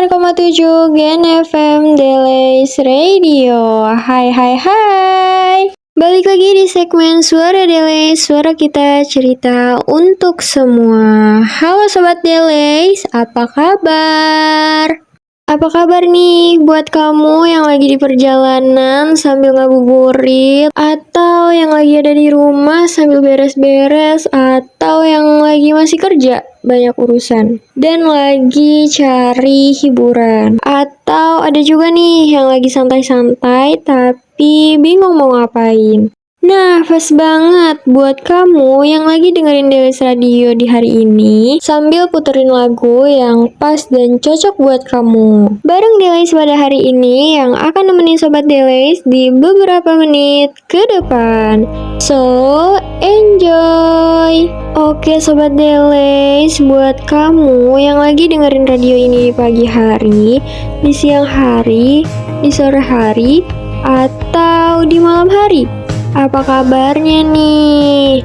104,7 Gen FM Delays Radio. Hai. Balik lagi di segmen Suara Delays, suara kita cerita untuk semua. Halo Sobat Delays, apa kabar? Apa kabar nih buat kamu yang lagi di perjalanan sambil ngabuburit, atau yang lagi ada di rumah sambil beres-beres, atau yang lagi masih kerja banyak urusan dan lagi cari hiburan, atau ada juga nih yang lagi santai-santai tapi bingung mau ngapain. Nah, pas banget buat kamu yang lagi dengerin Delays Radio di hari ini sambil puterin lagu yang pas dan cocok buat kamu. Bareng Delays pada hari ini yang akan nemenin Sobat Delays di beberapa menit ke depan. So, enjoy! Oke Sobat Delays, buat kamu yang lagi dengerin radio ini di pagi hari, di siang hari, di sore hari, atau di malam hari, apa kabarnya nih?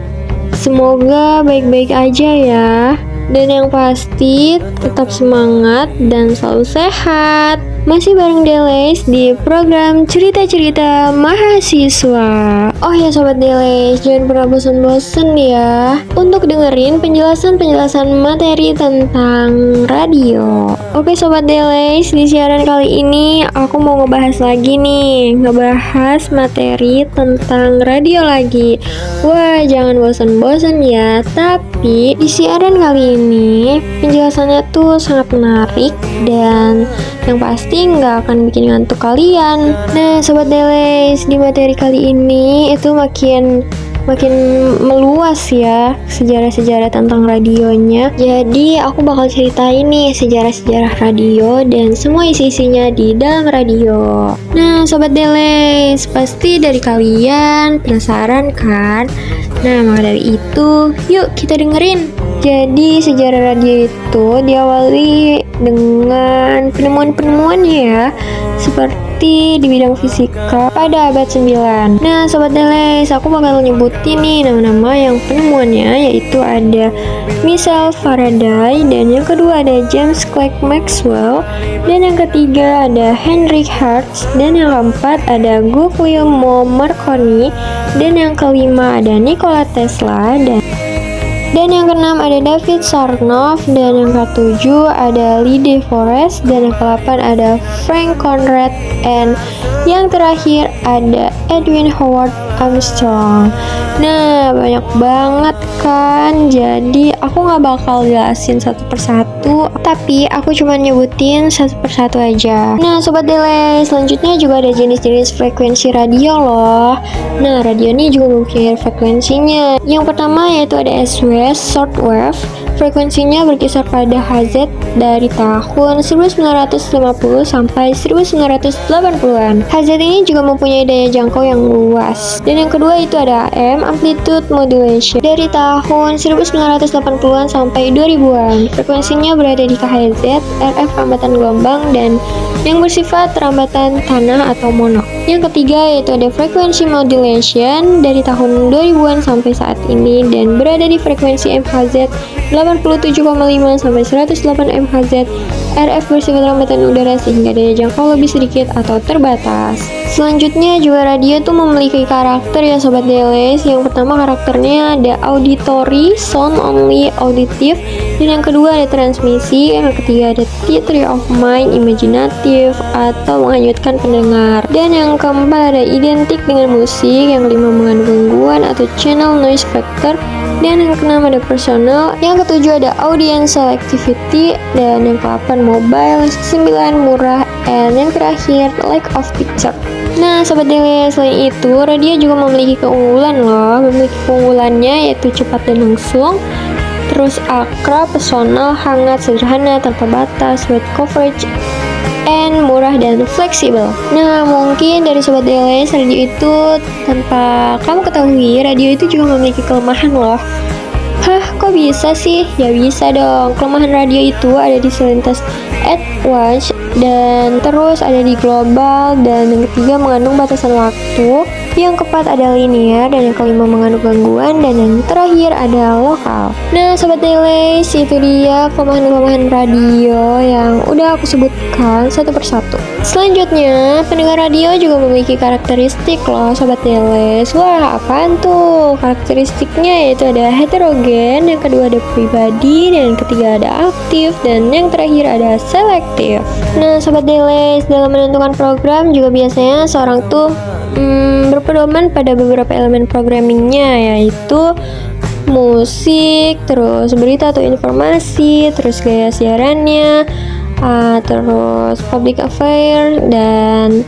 Semoga baik-baik aja ya. Dan yang pasti tetap semangat dan selalu sehat. Masih bareng Delays di program Cerita-Cerita Mahasiswa. Oh ya Sobat Delays, jangan pernah bosan-bosan ya untuk dengerin penjelasan-penjelasan materi tentang radio. Oke Sobat Delays, di siaran kali ini aku mau ngebahas lagi nih, ngebahas materi tentang radio lagi. Wah, jangan bosan-bosan ya. Tapi di siaran kali ini penjelasannya tuh sangat menarik dan yang pasti nggak akan bikin ngantuk kalian. Nah Sobat Delays, di materi kali ini itu makin meluas ya sejarah-sejarah tentang radionya. Jadi aku bakal ceritain nih sejarah-sejarah radio dan semua isi-isinya di dalam radio. Nah Sobat Delays, pasti dari kalian penasaran kan? Nah maka dari itu yuk kita dengerin. Jadi sejarah radio itu diawali dengan penemuan-penemuannya ya, seperti di bidang fisika pada abad 9. Nah Sobat Delays, aku bakal nyebutin nih nama-nama yang penemuannya, yaitu ada Michael Faraday, dan yang kedua ada James Clerk Maxwell, dan yang ketiga ada Henry Hertz, dan yang keempat ada Guglielmo Marconi, dan yang kelima ada Nikola Tesla, dan yang keenam ada David Sarnoff, dan yang ketujuh ada Lee De Forest, dan yang ke-8 ada Frank Conrad, and yang terakhir ada Edwin Howard Armstrong. Nah banyak banget kan, jadi aku gak bakal jelasin satu persatu, tapi aku cuma nyebutin satu persatu aja. Nah Sobat Delays, selanjutnya juga ada jenis-jenis frekuensi radio loh. Nah radio ini juga mempunyai frekuensinya. Yang pertama yaitu ada SW, shortwave. Frekuensinya berkisar pada Hz dari tahun 1950 sampai 1980-an. Hz ini juga mempunyai daya jangkau yang luas. Dan yang kedua itu ada AM, amplitude modulation, dari tahun 1980-an sampai 2000-an. Frekuensinya berada di KHZ, RF rambatan gelombang, dan yang bersifat rambatan tanah atau mono. Yang ketiga yaitu ada frekuensi modulation dari tahun 2000-an sampai saat ini dan berada di frekuensi MHz 87,5 sampai 108 MHz. RF bersifat rambatan udara sehingga daya jangkau lebih sedikit atau terbatas. Selanjutnya juga radio tuh memiliki karakter ya Sobat Delays. Yang pertama karakternya ada auditory, sound only, auditive, dan yang kedua ada transmisi, yang ketiga ada theory of mind, imaginative atau menghanyutkan pendengar, dan yang keempat ada identik dengan musik, yang kelima mengandung gangguan atau channel noise factor, dan yang keenam ada personal, yang ketujuh ada audience selectivity, dan yang ke-8 mobile, yang ke-9 murah, and yang terakhir lack of picture. Nah Sobat Delays, selain itu radio juga memiliki keunggulan loh. Memiliki keunggulannya yaitu cepat dan langsung, terus akrab, personal, hangat, sederhana, tanpa batas, wide coverage, and murah dan fleksibel. Nah mungkin dari Sobat Delays, radio itu tanpa kamu ketahui, radio itu juga memiliki kelemahan loh. Hah, kok bisa sih? Ya bisa dong. Kelemahan radio itu ada di selintas advantage dan terus ada di global, dan yang ketiga mengandung batasan waktu. yang keempat ada linear, dan yang kelima mengandung gangguan, dan yang terakhir ada lokal. Nah Sobat Delays, itu dia kelemahan-kelemahan radio yang udah aku sebutkan satu persatu. Selanjutnya, pendengar radio juga memiliki karakteristik loh Sobat Delays. Wah, apaan tuh? Karakteristiknya yaitu ada heterogen, yang kedua ada pribadi, dan yang ketiga ada aktif, dan yang terakhir ada selektif. Nah Sobat Delays, dalam menentukan program juga biasanya seorang tuh berpedoman pada beberapa elemen programmingnya, yaitu musik, terus berita atau informasi, terus gaya siarannya, terus public affair, dan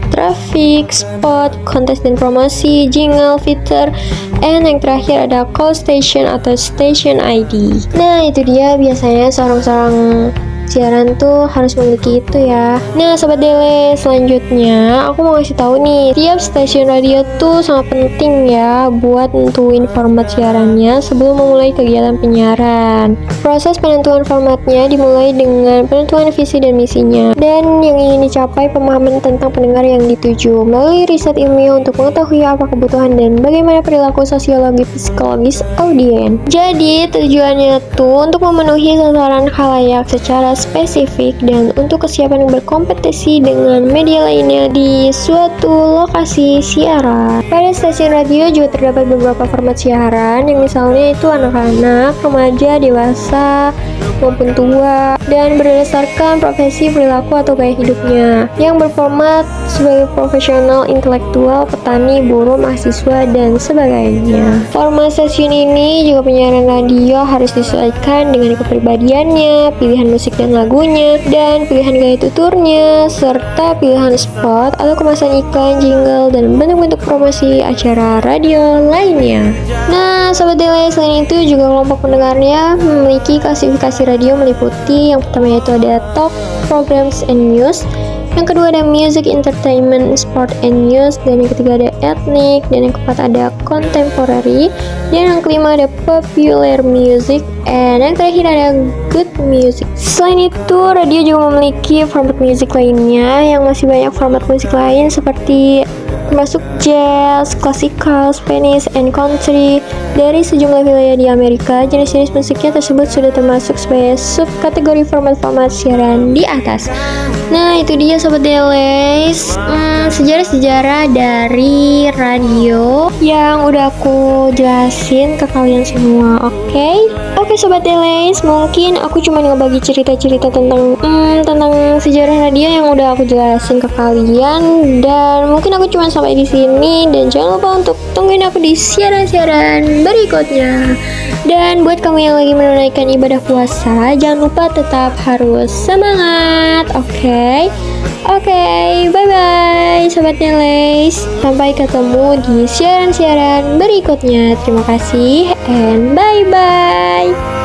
traffic, spot, kontes dan promosi, jingle, feature, and yang terakhir ada call station atau station ID. Nah itu dia biasanya seorang siaran tuh harus memiliki itu ya. Nah Sobat Dele, selanjutnya aku mau kasih tahu nih, tiap stasiun radio tuh sangat penting ya buat nentuin format siarannya sebelum memulai kegiatan penyiaran. Proses penentuan formatnya dimulai dengan penentuan visi dan misinya, dan yang ingin dicapai pemahaman tentang pendengar yang dituju melalui riset ilmiah untuk mengetahui apa kebutuhan dan bagaimana perilaku sosiologi psikologis audiens. Jadi tujuannya tuh untuk memenuhi sasaran khalayak secara spesifik dan untuk kesiapan berkompetisi dengan media lainnya di suatu lokasi siaran. Pada stasiun radio juga terdapat beberapa format siaran yang misalnya itu anak-anak, remaja, dewasa, maupun tua, dan berdasarkan profesi, perilaku, atau gaya hidupnya, yang berformat sebagai profesional, intelektual, petani, buruh, mahasiswa, dan sebagainya. Format stasiun ini juga penyiaran radio harus disesuaikan dengan kepribadiannya, pilihan musik dan lagunya, dan pilihan gaya tuturnya, serta pilihan spot atau kemasan iklan, jingle, dan bentuk-bentuk promosi acara radio lainnya. Nah, Sobat Dele, selain itu juga kelompok pendengarnya memiliki klasifikasi radio meliputi yang pertama yaitu ada talk, programs, and news. Yang kedua ada music, entertainment, sport, and news. Dan yang ketiga ada ethnic. Dan yang keempat ada contemporary. Dan yang kelima ada popular music. And yang terakhir ada good music. Selain itu, radio juga memiliki format musik lainnya yang masih banyak format musik lain seperti termasuk jazz, classical, Spanish, and country. Dari sejumlah wilayah di Amerika, jenis-jenis musiknya tersebut sudah termasuk sebagai subkategori format-format siaran di atas. Nah, itu dia Sobat Delays, sejarah-sejarah dari radio yang udah aku jelasin ke kalian semua, oke? Oke Sobat Delays, mungkin aku cuma ngebagi cerita-cerita tentang sejarah radio yang udah aku jelasin ke kalian, dan mungkin aku cuma sampai di sini, dan jangan lupa untuk tungguin aku di siaran-siaran berikutnya. Dan buat kamu yang lagi menunaikan ibadah puasa, jangan lupa tetap harus semangat, oke? Oke, bye-bye Sobat Delays. Sampai ketemu di siaran-siaran berikutnya. Terima kasih and bye-bye.